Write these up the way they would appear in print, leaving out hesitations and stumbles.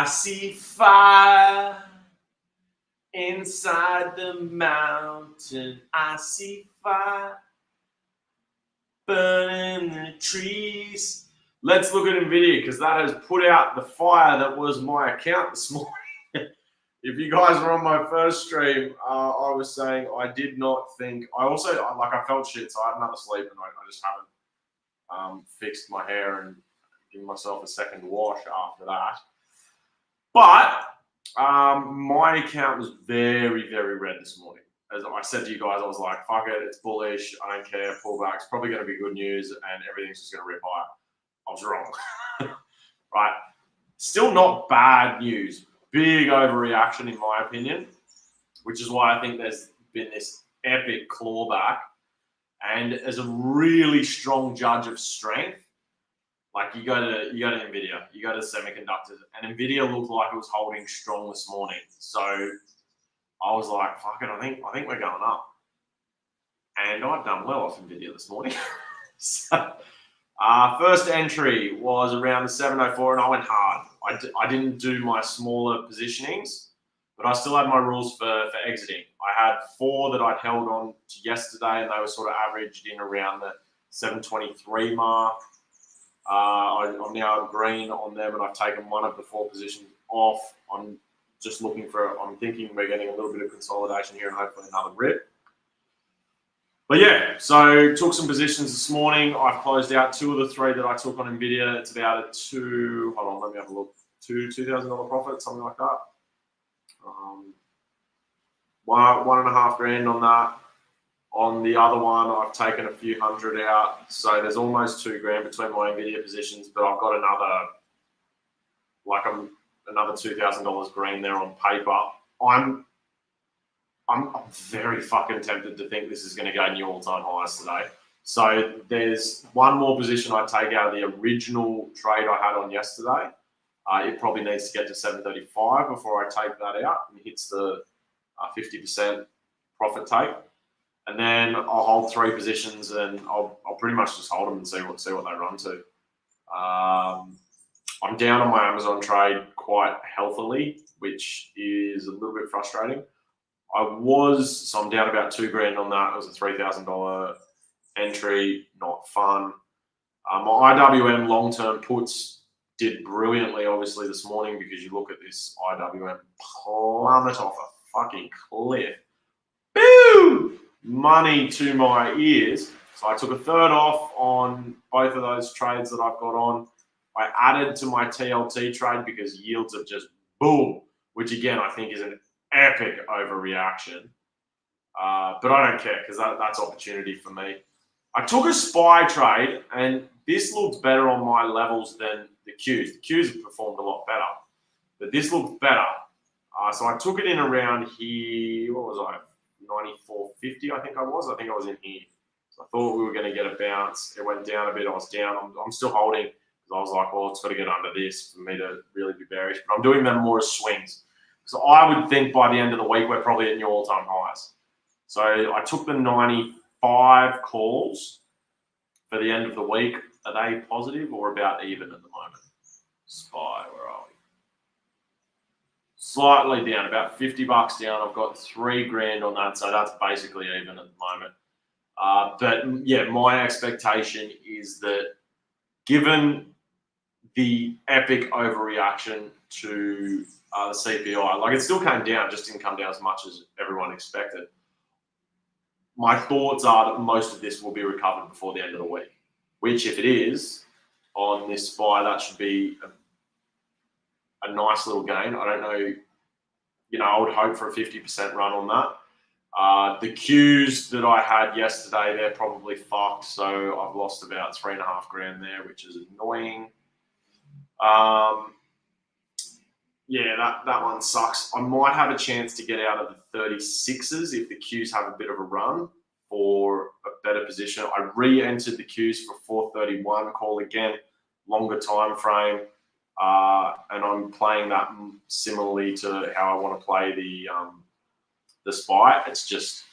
I see fire inside the mountain. I see fire burning the trees. Let's look at NVIDIA because that has put out the fire that was my account this morning. If you guys were on my first stream, I was saying I did not think. I felt shit, so I had another sleep, and I just haven't fixed my hair and given myself a second wash after that. But my account was very, very red this morning. As I said to you guys, I was like, fuck it, it's bullish, I don't care, pullback's probably going to be good news, and everything's just going to rip higher. I was wrong. Right? Still not bad news. Big overreaction, in my opinion, which is why I think there's been this epic clawback. And as a really strong judge of strength, like you go to NVIDIA, you go to semiconductors, and NVIDIA looked like it was holding strong this morning. So I was like, fuck it, I think we're going up. And I've done well off NVIDIA this morning. So first entry was around the 704, and I went hard. I didn't do my smaller positionings, but I still had my rules for exiting. I had 4 that I'd held on to yesterday, and they were sort of averaged in around the 723 mark. I'm now green on them, and I've taken one of the 4 positions off. I'm thinking we're getting a little bit of consolidation here and hopefully another rip. But yeah, so took some positions this morning. I've closed out 2 of the 3 that I took on NVIDIA. It's about a hold on, let me have a look. $2,000 profit, something like that. $1.5 grand on that. On the other one, I've taken a few hundred out. So there's almost $2 grand between my NVIDIA positions, but I've got another $2,000 green there on paper. I'm very fucking tempted to think this is going to go new all-time highs today. So there's one more position I take out of the original trade I had on yesterday. It probably needs to get to 735 before I take that out and hits the 50% profit take. And then I'll hold 3 positions, and I'll pretty much just hold them and see what they run to. I'm down on my Amazon trade quite healthily, which is a little bit frustrating. So I'm down about $2 grand on that. It was a $3,000 entry, not fun. My IWM long-term puts did brilliantly, obviously, this morning, because you look at this IWM plummet off a fucking cliff. Boo! Money to my ears. So I took a third off on both of those trades that I've got on. I added to my TLT trade because yields have just boom, which again I think is an epic overreaction. But I don't care because that's opportunity for me. I took a SPY trade, and this looked better on my levels than the Qs. The Qs have performed a lot better, but this looked better. So I took it in around here. What was I? 94.50, I think I was. I think I was in here. So I thought we were going to get a bounce. It went down a bit. I was down. I'm still holding because I was like, well, it's got to get under this for me to really be bearish. But I'm doing them more as swings. So I would think by the end of the week, we're probably at new all-time highs. So I took the 95 calls for the end of the week. Are they positive or about even at the moment? SPY, where are we? Slightly down, about $50 down. I've got $3 grand on that, so that's basically even at the moment. But yeah, my expectation is that given the epic overreaction to the CPI, like it still came down, just didn't come down as much as everyone expected. My thoughts are that most of this will be recovered before the end of the week, which if it is on this SPY, that should be a nice little gain. I don't know, I would hope for a 50% run on that. The Qs that I had yesterday, they're probably fucked. So I've lost about $3.5 grand there, which is annoying. Yeah, that one sucks. I might have a chance to get out of the 36s if the Qs have a bit of a run for a better position. I re-entered the Qs for 431 call again, longer time frame. And I'm playing that similarly to how I want to play the SPY. It's just,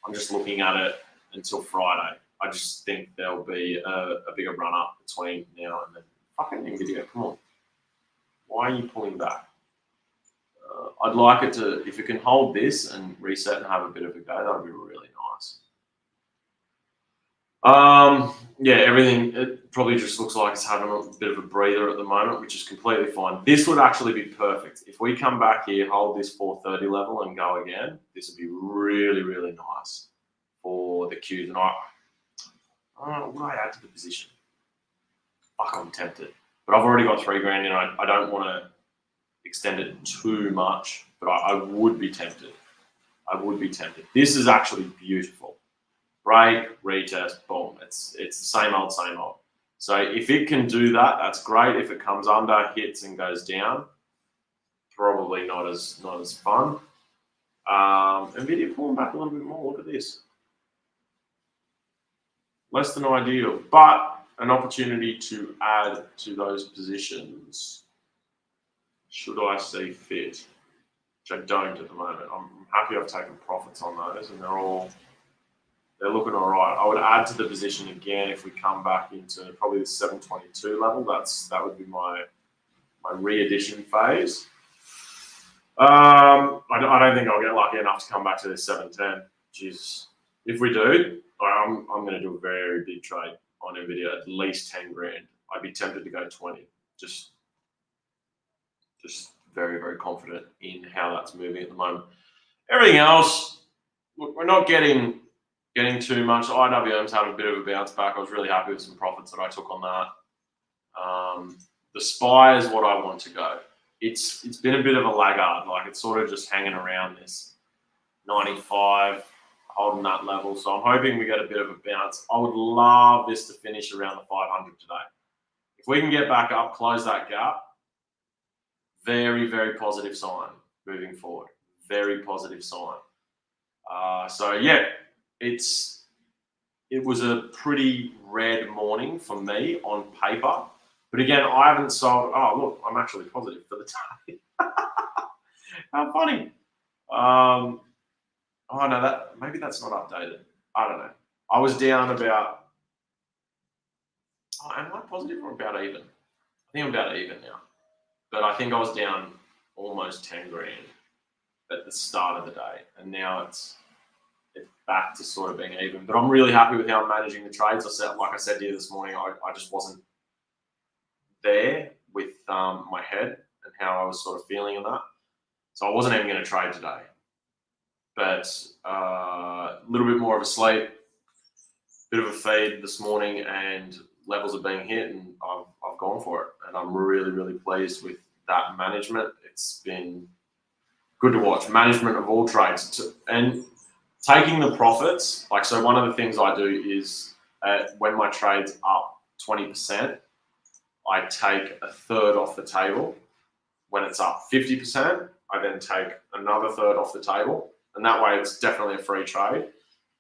I'm just looking at it until Friday. I just think there'll be a bigger run up between now and then. Fucking NVIDIA, come on. Why are you pulling back? I'd like it to, if it can hold this and reset and have a bit of a go, that would be really nice. Yeah, everything, it probably just looks like it's having a bit of a breather at the moment, which is completely fine. This would actually be perfect. If we come back here, hold this 430 level and go again, this would be really, really nice for the Qs. And I don't know what I add to the position. Fuck, I'm tempted. But I've already got $3 in. I don't want to extend it too much, but I would be tempted. I would be tempted. This is actually beautiful. Break, retest, boom. It's the same old, same old. So if it can do that, that's great. If it comes under, hits and goes down, probably not as fun. Nvidia pulling back a little bit more. Look at this. Less than ideal, but an opportunity to add to those positions should I see fit, which I don't at the moment. I'm happy I've taken profits on those, and they're looking all right. I would add to the position again if we come back into probably the 722 level. That would be my re-addition phase. I don't think I'll get lucky enough to come back to this 710. Jesus, if we do, I'm going to do a very big trade on Nvidia, at least 10 grand. I'd be tempted to go 20. Just very, very confident in how that's moving at the moment. Everything else, look, we're not getting too much. IWM's had a bit of a bounce back. I was really happy with some profits that I took on that. The SPY is what I want to go. It's been a bit of a laggard. Like, it's sort of just hanging around this 95, holding that level. So I'm hoping we get a bit of a bounce. I would love this to finish around the 500 today. If we can get back up, close that gap, very, very positive sign moving forward. Very positive sign. So yeah, it was a pretty red morning for me on paper. But again, I haven't sold. Oh, look, I'm actually positive for the day. How funny. Oh no, maybe that's not updated. I don't know. I was down about. Oh, am I positive or about even? I think I'm about even now. But I think I was down almost 10 grand at the start of the day, and now it's back to sort of being even. But I'm really happy with how I'm managing the trades. Like I said to you this morning, I just wasn't there with my head and how I was sort of feeling in that. So I wasn't even going to trade today. But a little bit more of a sleep, bit of a feed this morning, and levels are being hit, and I've gone for it. And I'm really, really pleased with that management. It's been good to watch. Management of all trades. And taking the profits, like, so one of the things I do is when my trade's up 20%, I take a third off the table. When it's up 50%, I then take another third off the table. And that way it's definitely a free trade.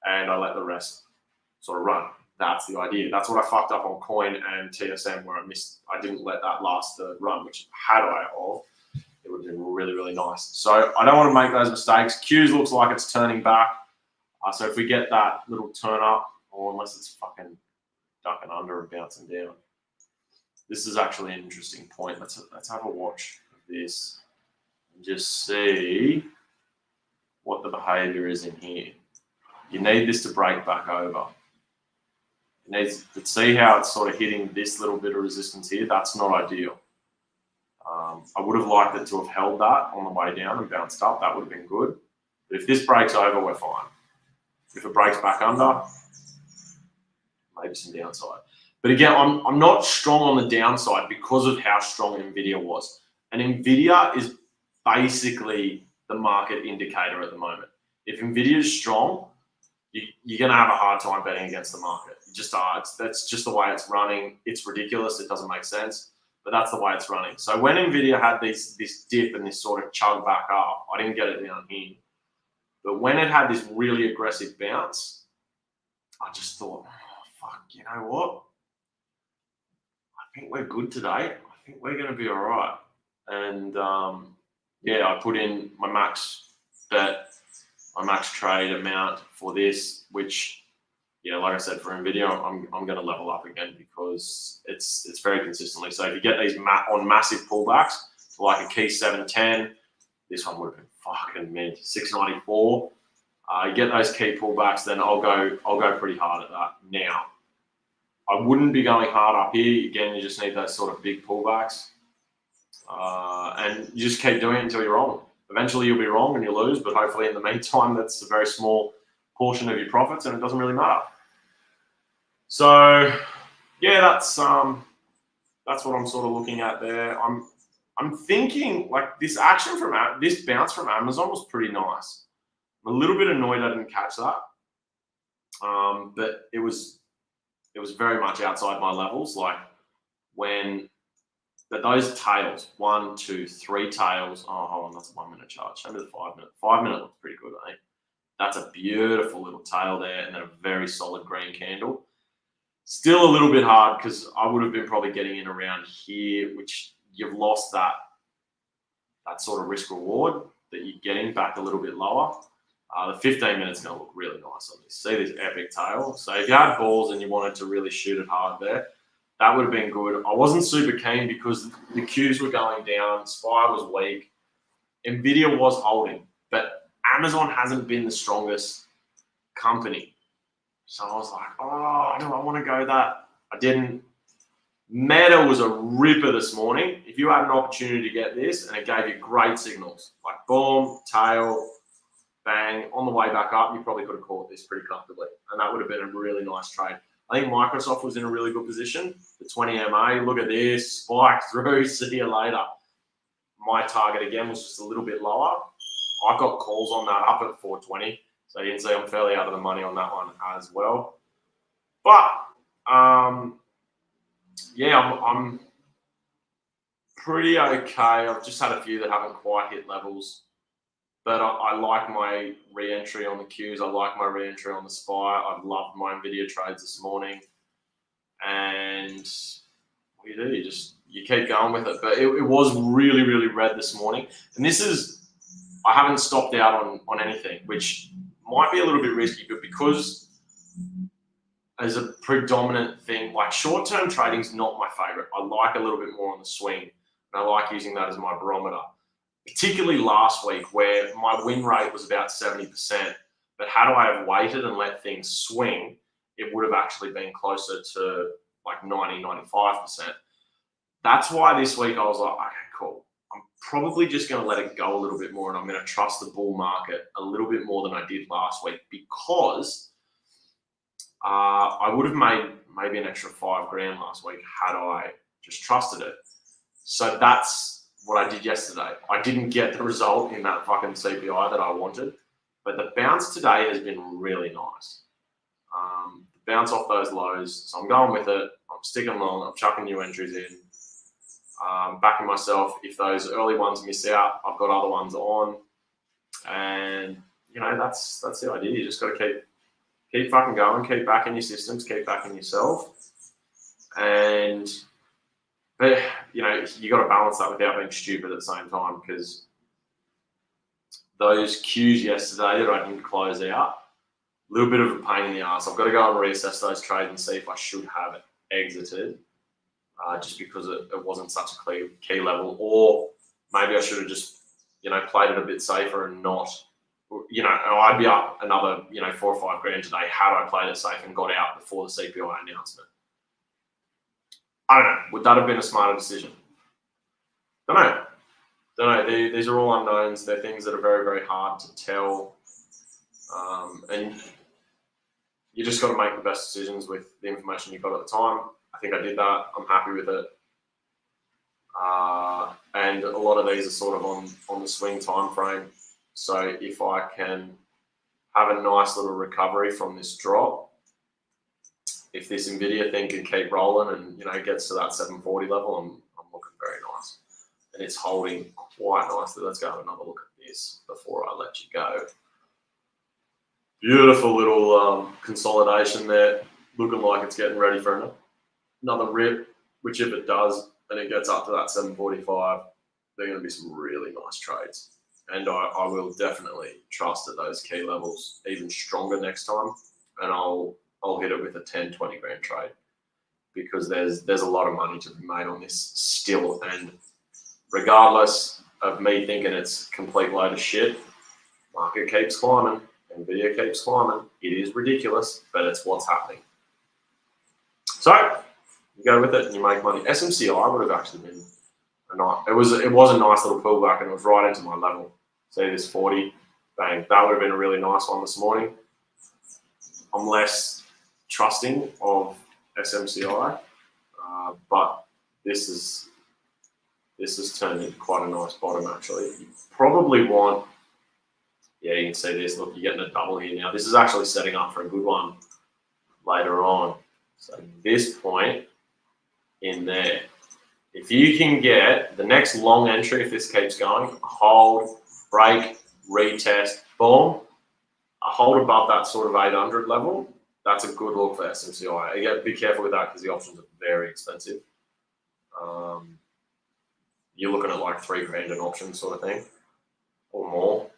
And I let the rest sort of run. That's the idea. That's what I fucked up on Coin and TSM, where I didn't let that last third run, which had I of, it would have been really, really nice. So I don't want to make those mistakes. Qs looks like it's turning back. So if we get that little turn up, or unless it's fucking ducking under and bouncing down, this is actually an interesting point. Let's have a watch of this and just see what the behavior is in here. You need this to break back over. It needs to see how it's sort of hitting this little bit of resistance here. That's not ideal. I would have liked it to have held that on the way down and bounced up. That would have been good. But if this breaks over, we're fine. If it breaks back under, maybe some downside. But again, I'm not strong on the downside because of how strong Nvidia was. And Nvidia is basically the market indicator at the moment. If Nvidia is strong, you're going to have a hard time betting against the market. You just are. That's just the way it's running. It's ridiculous. It doesn't make sense. But that's the way it's running. So when Nvidia had this dip and this sort of chug back up, I didn't get it down here. But when it had this really aggressive bounce, I just thought, oh, fuck, you know what? I think we're good today. I think we're going to be all right. And yeah, I put in my max bet, my max trade amount for this, which, yeah, like I said, for Nvidia, I'm going to level up again because it's very consistently. So if you get these on massive pullbacks, like a key 710. This one would have been fucking mint. 694. You get those key pullbacks, then I'll go pretty hard at that. Now, I wouldn't be going hard up here. Again, you just need those sort of big pullbacks. And you just keep doing it until you're wrong. Eventually you'll be wrong and you'll lose, but hopefully in the meantime, that's a very small portion of your profits and it doesn't really matter. So yeah, that's what I'm sort of looking at there. I'm thinking like this bounce from Amazon was pretty nice. I'm a little bit annoyed I didn't catch that. But it was very much outside my levels. Like but those tails, 1, 2, 3 tails. Oh, hold on, that's a 1 minute chart. Show me the 5 minute. 5 minute looks pretty good, eh? That's a beautiful little tail there, and then a very solid green candle. Still a little bit hard because I would have been probably getting in around here, which you've lost that sort of risk reward that you're getting back a little bit lower. The 15 minutes is going to look really nice on this. See this epic tail. So if you had balls and you wanted to really shoot it hard there, that would have been good. I wasn't super keen because the Qs were going down. SPY was weak. Nvidia was holding, but Amazon hasn't been the strongest company. So I was like, oh, do I want to go that? I didn't. Meta was a ripper this morning. If you had an opportunity to get this and it gave you great signals, like boom, tail, bang, on the way back up, you probably could have caught this pretty comfortably. And that would have been a really nice trade. I think Microsoft was in a really good position. The 20 MA, look at this, spike through, see you later. My target again was just a little bit lower. I've got calls on that up at 420. So you can see I'm fairly out of the money on that one as well. But yeah, I'm pretty okay. I've just had a few that haven't quite hit levels. But I like my re-entry on the Qs. I like my re-entry on the SPY. I've loved my Nvidia trades this morning. And what do? You keep going with it. But it was really, really red this morning. And I haven't stopped out on anything, which might be a little bit risky, but because as a predominant thing, like short-term trading is not my favorite. I like a little bit more on the swing. And I like using that as my barometer. Particularly last week where my win rate was about 70%, but had I have waited and let things swing, it would have actually been closer to like 90, 95%. That's why this week I was like, okay, cool. I'm probably just going to let it go a little bit more and I'm going to trust the bull market a little bit more than I did last week because I would have made maybe an extra $5,000 last week had I just trusted it. So that's what I did yesterday. I didn't get the result in that fucking CPI that I wanted, but the bounce today has been really nice. The bounce off those lows, so I'm going with it. I'm sticking long. I'm chucking new entries in. Backing myself. If those early ones miss out, I've got other ones on, and you know that's the idea. You just got to keep fucking going. Keep backing your systems. Keep backing yourself, But, you know, you got to balance that without being stupid at the same time because those Qs yesterday that I didn't close out, a little bit of a pain in the ass. I've got to go and reassess those trades and see if I should have exited just because it wasn't such a key level, or maybe I should have just, you know, played it a bit safer and not, you know, I'd be up another, you know, $4,000 or $5,000 today had I played it safe and got out before the CPI announcement. I don't know. Would that have been a smarter decision? Don't know. These are all unknowns. They're things that are very, very hard to tell. And you just got to make the best decisions with the information you got at the time. I think I did that. I'm happy with it. And a lot of these are sort of on the swing time frame. So if I can have a nice little recovery from this drop, if this Nvidia thing can keep rolling and, you know, gets to that 740 level, I'm looking very nice. And it's holding quite nicely. Let's go have another look at this before I let you go. Beautiful little consolidation there. Looking like it's getting ready for another rip, which if it does and it gets up to that 745, they're going to be some really nice trades. And I will definitely trust at those key levels even stronger next time. And I'll hit it with a 10, 20 grand trade because there's a lot of money to be made on this still. And regardless of me thinking it's a complete load of shit, market keeps climbing, Nvidia keeps climbing. It is ridiculous, but it's what's happening. So you go with it and you make money. SMCI would have actually been a nice. It was a nice little pullback, and it was right into my level. See this 40, bang. That would have been a really nice one this morning. I'm less trusting of SMCI, but this has turned into quite a nice bottom actually. You probably want, yeah, you can see this. Look, you're getting a double here now. This is actually setting up for a good one later on. So this point in there, if you can get the next long entry, if this keeps going, hold, break, retest, boom, a hold above that sort of 800 level, that's a good look for SMCI. Again, be careful with that because the options are very expensive. You're looking at like $3,000 an option sort of thing or more.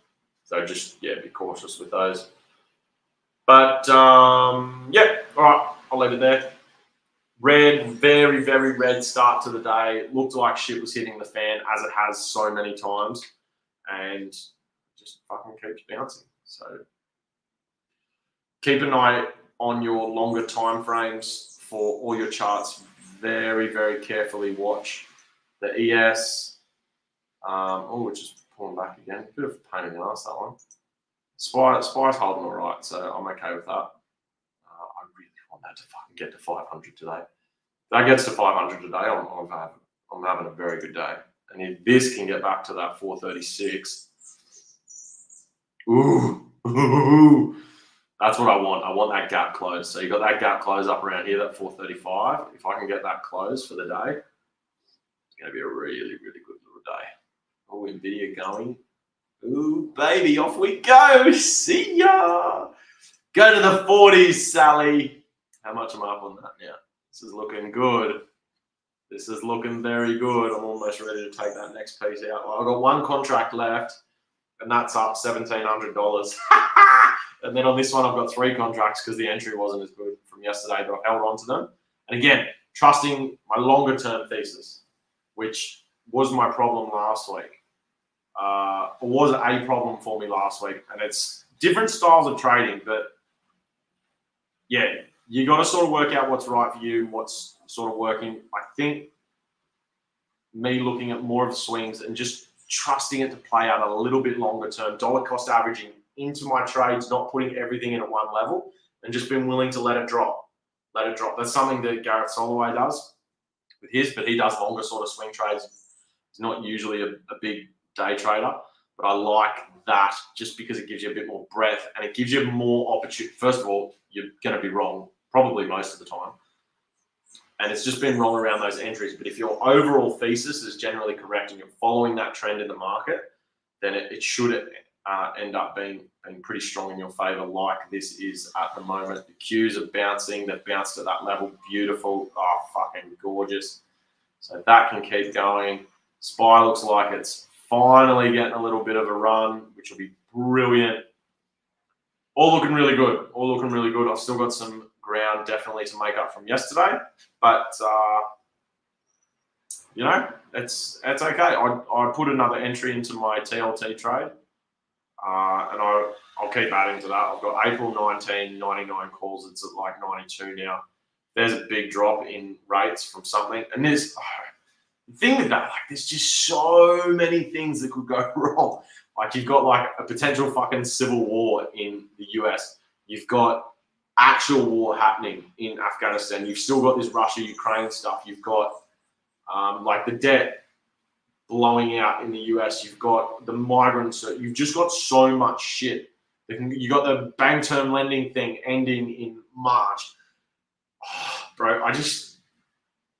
So just, yeah, be cautious with those. But yeah, all right, I'll leave it there. Red, very, very red start to the day. It looked like shit was hitting the fan as it has so many times, and just fucking keeps bouncing. So keep an eye on your longer time frames for all your charts. Very, very carefully watch the ES. Which is pulling back again. Bit of a pain in the ass, that one. Spy's holding all right, so I'm okay with that. I really want that to fucking get to 500 today. If that gets to 500 today, I'm having a very good day. And if this can get back to that 436, ooh, that's what I want. I want that gap close. So you got that gap close up around here, that 435. If I can get that close for the day, it's going to be a really, really good little day. Oh, Nvidia going. Ooh, baby, off we go. See ya. Go to the 40s, Sally. How much am I up on that now? This is looking good. This is looking very good. I'm almost ready to take that next piece out. I've got one contract left, and that's up $1,700. And then on this one, I've got 3 contracts because the entry wasn't as good from yesterday, but I've held on to them. And again, trusting my longer term thesis, which was my problem last week. Or was a problem for me last week. And it's different styles of trading, but yeah, you got to sort of work out what's right for you, what's sort of working. I think me looking at more of the swings and just trusting it to play out a little bit longer term, dollar cost averaging into my trades, not putting everything in at one level, and just being willing to let it drop. Let it drop. That's something that Garrett Soloway does with his, but he does longer sort of swing trades. He's not usually a big day trader, but I like that just because it gives you a bit more breadth and it gives you more opportunity. First of all, you're going to be wrong probably most of the time. And it's just been wrong around those entries. But if your overall thesis is generally correct and you're following that trend in the market, then it should end up being pretty strong in your favor, like this is at the moment. The Qs are bouncing. They've bounced at that level. Beautiful. Oh, fucking gorgeous. So that can keep going. SPY looks like it's finally getting a little bit of a run, which will be brilliant. All looking really good. All looking really good. I've still got some ground definitely to make up from yesterday, but you know, it's okay. I put another entry into my TLT trade, and I'll keep adding to that. I've got April 19, 99 calls. It's at like 92 now. There's a big drop in rates from something, and there's the thing with that, like, there's just so many things that could go wrong. Like, you've got like a potential fucking civil war in the US. You've got actual war happening in Afghanistan. You've still got this Russia-Ukraine stuff. You've got like the debt blowing out in the US. You've got the migrants. You've just got so much shit. You got the bank term lending thing ending in March. Oh, bro,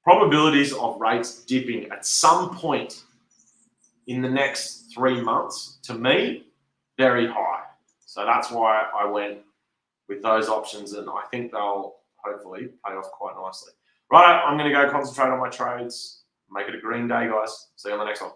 probabilities of rates dipping at some point in the next 3 months, to me, very high. So that's why I went with those options, and I think they'll hopefully pay off quite nicely. Right, I'm going to go concentrate on my trades, make it a green day, guys. See you on the next one.